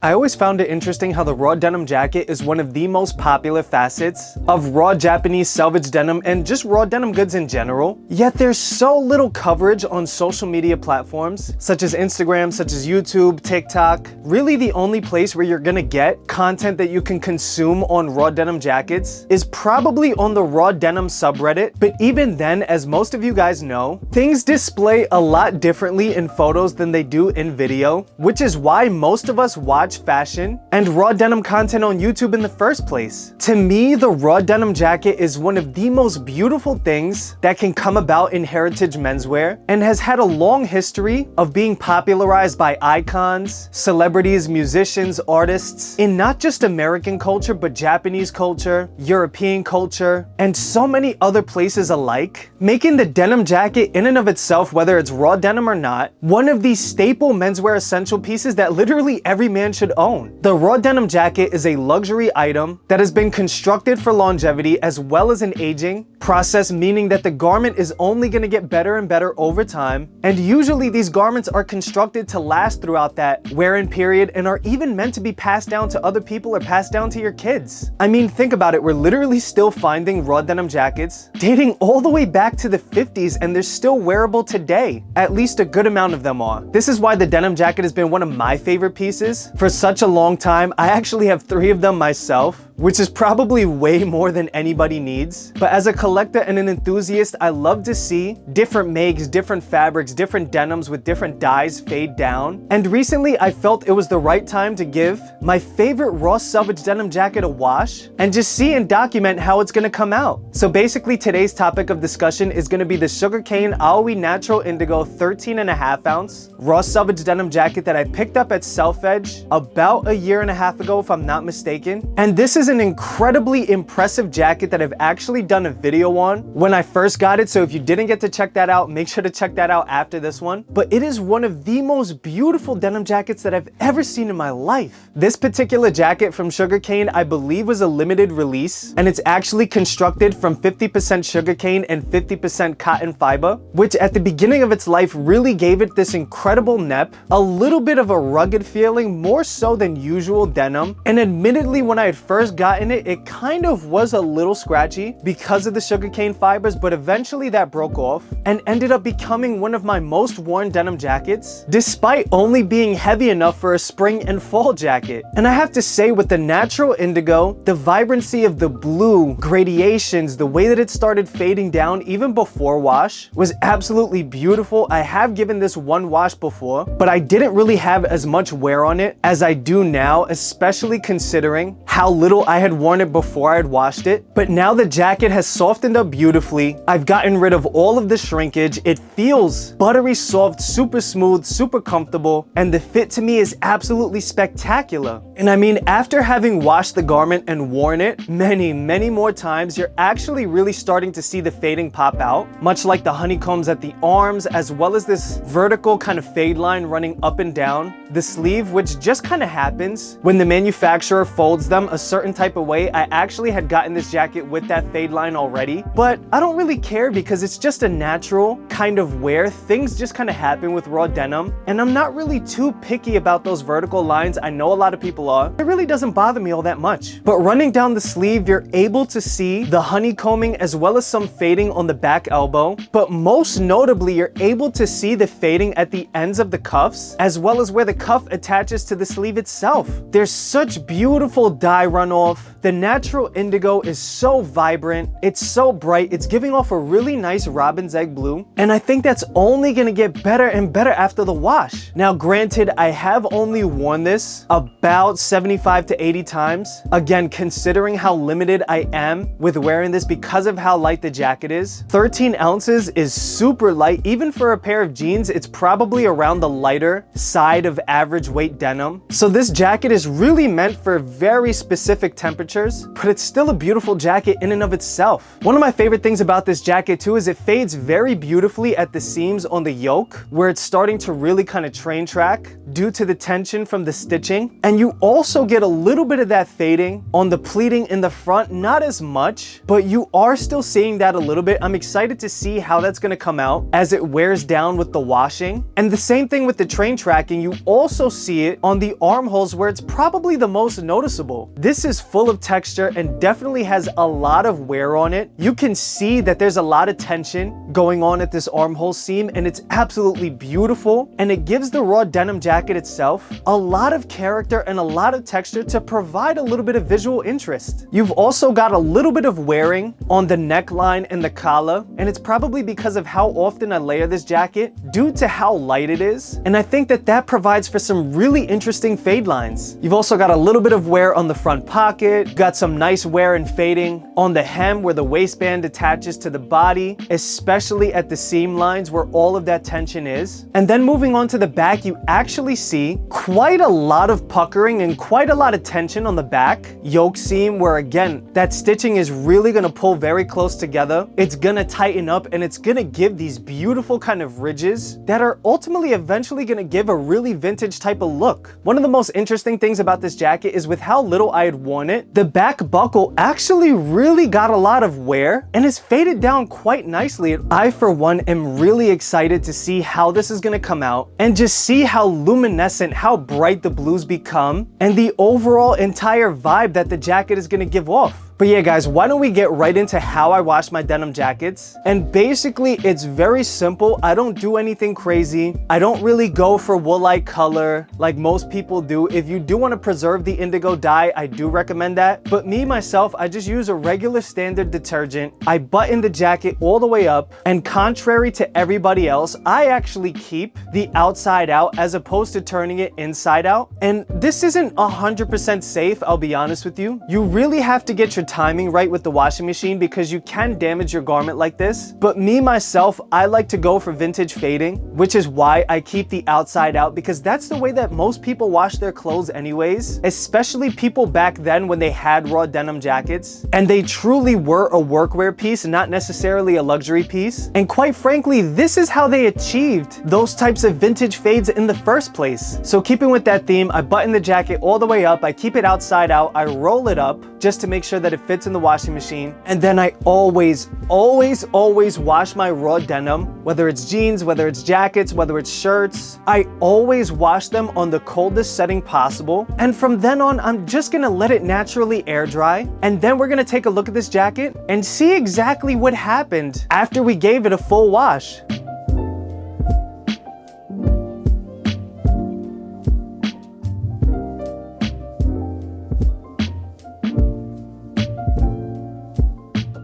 I always found it interesting how the raw denim jacket is one of the most popular facets of raw Japanese selvage denim and just raw denim goods in general. Yet there's so little coverage on social media platforms such as Instagram, such as YouTube, TikTok. Really the only place where you're gonna get content that you can consume on raw denim jackets is probably on the raw denim subreddit. But even then, as most of you guys know, things display a lot differently in photos than they do in video, which is why most of us watch fashion and raw denim content on YouTube in the first place. To me, the raw denim jacket is one of the most beautiful things that can come about in heritage menswear and has had a long history of being popularized by icons, celebrities, musicians, artists in not just American culture, but Japanese culture, European culture, and so many other places alike, making the denim jacket in and of itself, whether it's raw denim or not, one of these staple menswear essential pieces that literally every man should own. The raw denim jacket is a luxury item that has been constructed for longevity as well as an aging process, meaning that the garment is only going to get better and better over time. And usually these garments are constructed to last throughout that wear-in period and are even meant to be passed down to other people or passed down to your kids. I mean, think about it. We're literally still finding raw denim jackets dating all the way back to the 50s, and they're still wearable today. At least a good amount of them are. This is why the denim jacket has been one of my favorite pieces for such a long time. I actually have 3 of them myself, which is probably way more than anybody needs. But as a collector and an enthusiast, I love to see different makes, different fabrics, different denims with different dyes fade down. And recently I felt it was the right time to give my favorite raw selvage denim jacket a wash and just see and document how it's gonna come out. So basically today's topic of discussion is gonna be the sugarcane Awai natural indigo 13.5 ounce raw selvage denim jacket that I picked up at Selvedge about a year and a half ago, if I'm not mistaken. And this is an incredibly impressive jacket that I've actually done a video on when I first got it. So if you didn't get to check that out, make sure to check that out after this one. But it is one of the most beautiful denim jackets that I've ever seen in my life. This particular jacket from sugarcane, I believe, was a limited release, and it's actually constructed from 50% sugarcane and 50% cotton fiber, which at the beginning of its life really gave it this incredible nep, a little bit of a rugged feeling, more so than usual denim. And admittedly, when I had first gotten it, it kind of was a little scratchy because of the sugarcane fibers, but eventually that broke off and ended up becoming one of my most worn denim jackets, despite only being heavy enough for a spring and fall jacket. And I have to say, with the natural indigo, the vibrancy of the blue gradations, the way that it started fading down even before wash was absolutely beautiful. I have given this one wash before, but I didn't really have as much wear on it as I do now, especially considering how little I had worn it before I had washed it. But now the jacket has softened up beautifully. I've gotten rid of all of the shrinkage. It feels buttery soft, super smooth, super comfortable, and the fit to me is absolutely spectacular. And I mean, after having washed the garment and worn it many more times, you're actually really starting to see the fading pop out, much like the honeycombs at the arms, as well as this vertical kind of fade line running up and down the sleeve, which just kind of happens when the manufacturer folds them a certain type of way. I actually had gotten this jacket with that fade line already, but I don't really care because it's just a natural kind of wear. Things just kind of happen with raw denim, and I'm not really too picky about those vertical lines. I know a lot of people are. It really doesn't bother me all that much. But running down the sleeve, you're able to see the honeycombing as well as some fading on the back elbow, but most notably, you're able to see the fading at the ends of the cuffs, as well as where the cuff attaches to the sleeve itself. There's such beautiful dye runoff. The natural indigo is so vibrant, it's so bright, it's giving off a really nice robin's egg blue, and I think that's only gonna get better and better after the wash. Now granted, I have only worn this about 75 to 80 times. Again, considering how limited I am with wearing this because of how light the jacket is. 13 ounces is super light. Even for a pair of jeans, it's probably around the lighter side of average weight denim. So this jacket is really meant for very specific temperatures, but it's still a beautiful jacket in and of itself. One of my favorite things about this jacket too is it fades very beautifully at the seams on the yoke, where it's starting to really kind of train track due to the tension from the stitching. And you also get a little bit of that fading on the pleating in the front, not as much, but you are still seeing that a little bit. I'm excited to see how that's going to come out as it wears down with the washing. And the same thing with the train tracking, you also see it on the the armholes where it's probably the most noticeable. This is full of texture and definitely has a lot of wear on it. You can see that there's a lot of tension going on at this armhole seam, and it's absolutely beautiful, and it gives the raw denim jacket itself a lot of character and a lot of texture to provide a little bit of visual interest. You've also got a little bit of wearing on the neckline and the collar, and it's probably because of how often I layer this jacket due to how light it is, and I think that that provides for some really interesting fade lines. You've also got a little bit of wear on the front pocket, got some nice wear and fading on the hem where the waistband attaches to the body, especially at the seam lines where all of that tension is. And then moving on to the back, you actually see quite a lot of puckering and quite a lot of tension on the back yoke seam, where again, that stitching is really gonna pull very close together. It's gonna tighten up and it's gonna give these beautiful kind of ridges that are ultimately eventually gonna give a really vintage type of look. One of the most interesting things about this jacket is with how little I had worn it, the back buckle actually really got a lot of wear and is faded down quite nicely. I, for one, am really excited to see how this is gonna come out and just see how luminescent, how bright the blues become, and the overall entire vibe that the jacket is gonna give off. But yeah, guys, why don't we get right into how I wash my denim jackets? And basically, it's very simple. I don't do anything crazy. I don't really go for woolite color like most people do. If you do want to preserve the indigo dye, I do recommend that. But me, myself, I just use a regular standard detergent. I button the jacket all the way up. And contrary to everybody else, I actually keep the outside out as opposed to turning it inside out. And this isn't 100% safe, I'll be honest with you. You really have to get your timing right with the washing machine because you can damage your garment like this. But me, myself, I like to go for vintage fading, which is why I keep the outside out, because that's the way that most people wash their clothes anyways, especially people back then when they had raw denim jackets and they truly were a workwear piece, not necessarily a luxury piece. And quite frankly, this is how they achieved those types of vintage fades in the first place. So keeping with that theme, I button the jacket all the way up, I keep it outside out, I roll it up just to make sure that it fits in the washing machine. And then I always wash my raw denim, whether it's jeans, whether it's jackets, whether it's shirts. I always wash them on the coldest setting possible. And from then on, I'm just gonna let it naturally air dry. And then we're gonna take a look at this jacket and see exactly what happened after we gave it a full wash.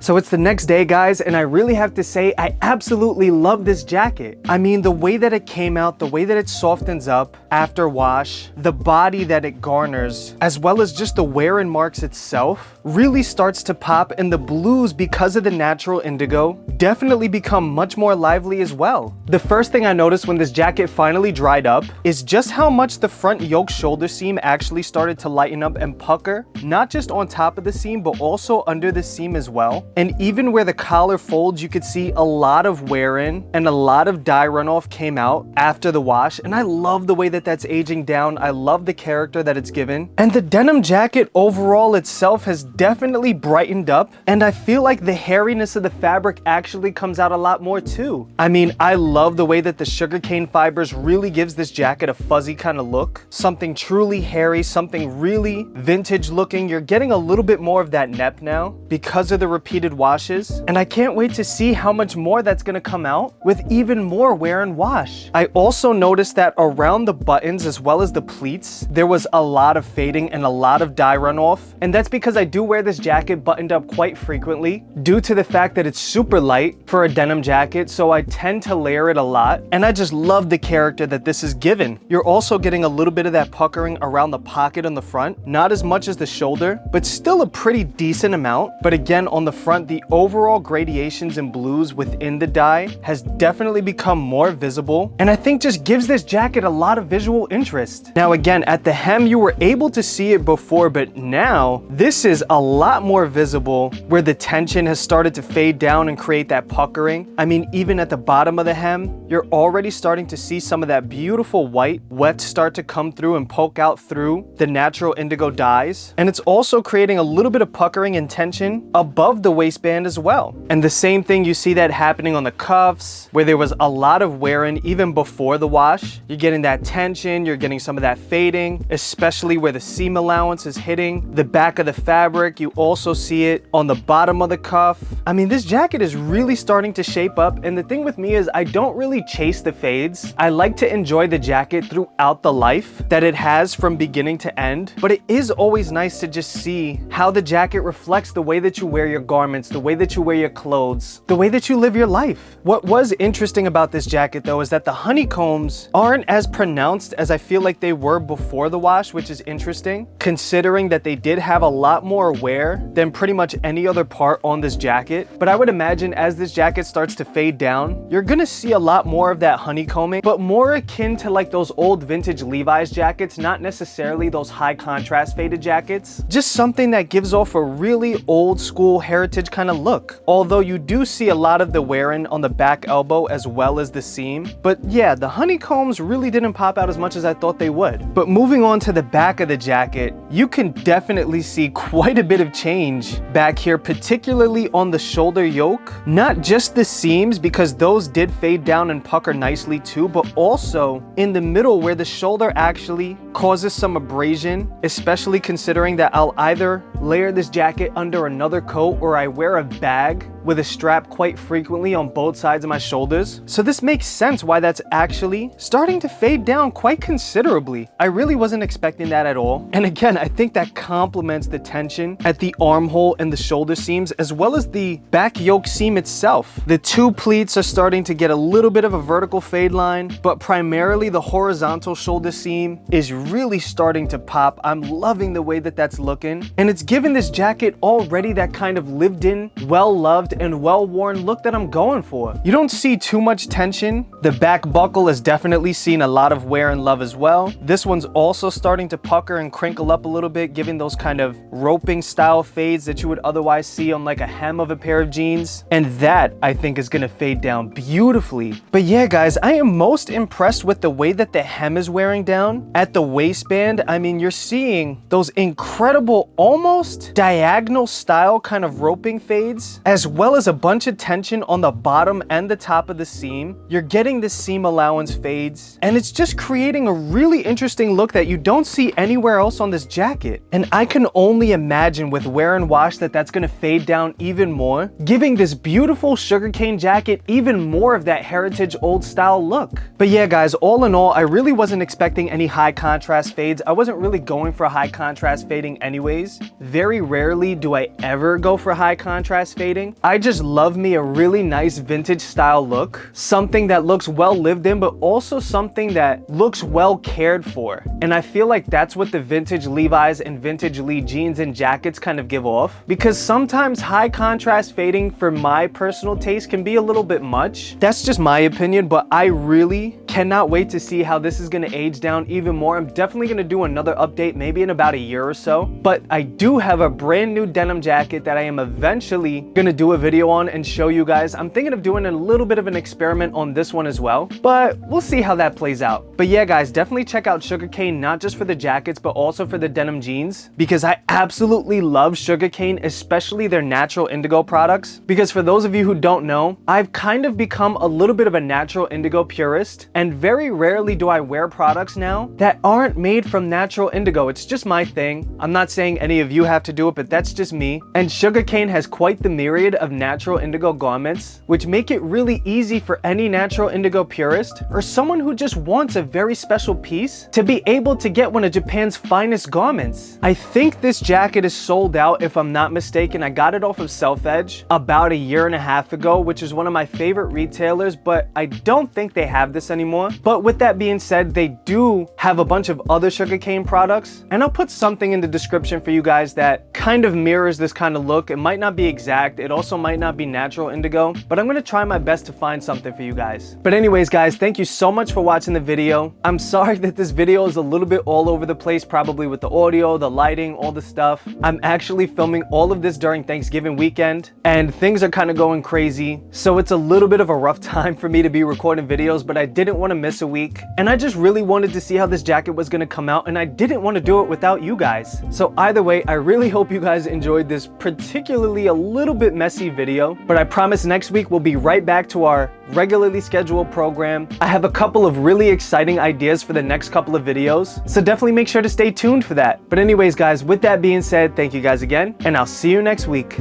So it's the next day, guys, and I really have to say I absolutely love this jacket. I mean, the way that it came out, the way that it softens up after wash, the body that it garners, as well as just the wear and marks itself, really starts to pop, and the blues, because of the natural indigo, definitely become much more lively as well. The first thing I noticed when this jacket finally dried up is just how much the front yoke shoulder seam actually started to lighten up and pucker, not just on top of the seam, but also under the seam as well. And even where the collar folds, you could see a lot of wear in and a lot of dye runoff came out after the wash. And I love the way that that's aging down. I love the character that it's given. And the denim jacket overall itself has definitely brightened up. And I feel like the hairiness of the fabric actually comes out a lot more too. I mean, I love the way that the sugarcane fibers really gives this jacket a fuzzy kind of look. Something truly hairy, something really vintage looking. You're getting a little bit more of that nep now because of the repeated washes, and I can't wait to see how much more that's gonna come out with even more wear and wash. I also noticed that around the buttons as well as the pleats, there was a lot of fading and a lot of dye runoff, and that's because I do wear this jacket buttoned up quite frequently due to the fact that it's super light for a denim jacket, so I tend to layer it a lot, and I just love the character that this is given. You're also getting a little bit of that puckering around the pocket on the front, not as much as the shoulder, but still a pretty decent amount. But again, on the front, the overall gradations in blues within the dye has definitely become more visible, and I think just gives this jacket a lot of visual interest. Now again, at the hem you were able to see it before, but now this is a lot more visible where the tension has started to fade down and create that puckering. I mean, even at the bottom of the hem, you're already starting to see some of that beautiful white weft start to come through and poke out through the natural indigo dyes, and it's also creating a little bit of puckering and tension above the waistband as well. And the same thing, you see that happening on the cuffs, where there was a lot of wearing even before the wash. You're getting that tension, you're getting some of that fading, especially where the seam allowance is hitting the back of the fabric. You also see it on the bottom of the cuff. I mean, this jacket is really starting to shape up, and the thing with me is I don't really chase the fades. I like to enjoy the jacket throughout the life that it has from beginning to end, but it is always nice to just see how the jacket reflects the way that you wear your garments, the way that you wear your clothes, the way that you live your life. What was interesting about this jacket though is that the honeycombs aren't as pronounced as I feel like they were before the wash, which is interesting considering that they did have a lot more wear than pretty much any other part on this jacket. But I would imagine as this jacket starts to fade down, you're gonna see a lot more of that honeycombing, but more akin to like those old vintage Levi's jackets, not necessarily those high contrast faded jackets. Just something that gives off a really old school heritage kind of look. Although you do see a lot of the wearing on the back elbow as well as the seam. But yeah, the honeycombs really didn't pop out as much as I thought they would. But moving on to the back of the jacket, you can definitely see quite a bit of change back here, particularly on the shoulder yoke. Not just the seams, because those did fade down and pucker nicely too, but also in the middle where the shoulder actually causes some abrasion, especially considering that I'll either layer this jacket under another coat or I wear a bag with a strap quite frequently on both sides of my shoulders. So this makes sense why that's actually starting to fade down quite considerably. I really wasn't expecting that at all. And again, I think that complements the tension at the armhole and the shoulder seams, as well as the back yoke seam itself. The two pleats are starting to get a little bit of a vertical fade line, but primarily the horizontal shoulder seam is really starting to pop. I'm loving the way that that's looking. And it's given this jacket already that kind of lived in, well-loved, and well-worn look that I'm going for. You don't see too much tension. The back buckle has definitely seen a lot of wear and love as well. This one's also starting to pucker and crinkle up a little bit, giving those kind of roping style fades that you would otherwise see on like a hem of a pair of jeans. And that, I think, is gonna fade down beautifully. But yeah, guys, I am most impressed with the way that the hem is wearing down at the waistband. I mean, you're seeing those incredible, almost diagonal style kind of roping fades, as well as a bunch of tension on the bottom and the top of the seam. You're getting the seam allowance fades, and it's just creating a really interesting look that you don't see anywhere else on this jacket. And I can only imagine with wear and wash that that's gonna fade down even more, giving this beautiful sugarcane jacket even more of that heritage old style look. But yeah, guys, all in all, I really wasn't expecting any high contrast fades. I wasn't really going for high contrast fading anyways. Very rarely do I ever go for high contrast fading. I just love me a really nice vintage style look, something that looks well lived in, but also something that looks well cared for. And I feel like that's what the vintage Levi's and vintage Lee jeans and jackets kind of give off, because sometimes high contrast fading for my personal taste can be a little bit much. That's just my opinion, but I really cannot wait to see how this is going to age down even more. I'm definitely going to do another update maybe in about a year or so, but I do have a brand new denim jacket that I am eventually going to do a video on and show you guys. I'm thinking of doing a little bit of an experiment on this one as well, but we'll see how that plays out. But yeah, guys, definitely check out Sugarcane, not just for the jackets, but also for the denim jeans, because I absolutely love Sugarcane, especially their natural indigo products. Because for those of you who don't know, I've kind of become a little bit of a natural indigo purist, and very rarely do I wear products now that aren't made from natural indigo. It's just my thing. I'm not saying any of you have to do it, but that's just me. And Sugarcane has quite the myriad of natural indigo garments, which make it really easy for any natural indigo purist or someone who just wants a very special piece to be able to get one of Japan's finest garments. I think this jacket is sold out, if I'm not mistaken. I got it off of Selvedge about a year and a half ago, which is one of my favorite retailers, but I don't think they have this anymore. But with that being said, they do have a bunch of other Sugarcane products, and I'll put something in the description for you guys that kind of mirrors this kind of look. It might not be exact, it also might not be natural indigo, but I'm gonna try my best to find something for you guys. But anyways, guys, thank you so much for watching the video. I'm sorry that this video is a little bit all over the place, probably with the audio, the lighting, all the stuff. I'm actually filming all of this during Thanksgiving weekend, and things are kind of going crazy, so it's a little bit of a rough time for me to be recording videos, but I didn't want want to miss a week, and I just really wanted to see how this jacket was going to come out, and I didn't want to do it without you guys. So either way, I really hope you guys enjoyed this particularly a little bit messy video, but I promise next week we'll be right back to our regularly scheduled program. I have a couple of really exciting ideas for the next couple of videos, so definitely make sure to stay tuned for that. But anyways guys, with that being said, thank you guys again, and I'll see you next week.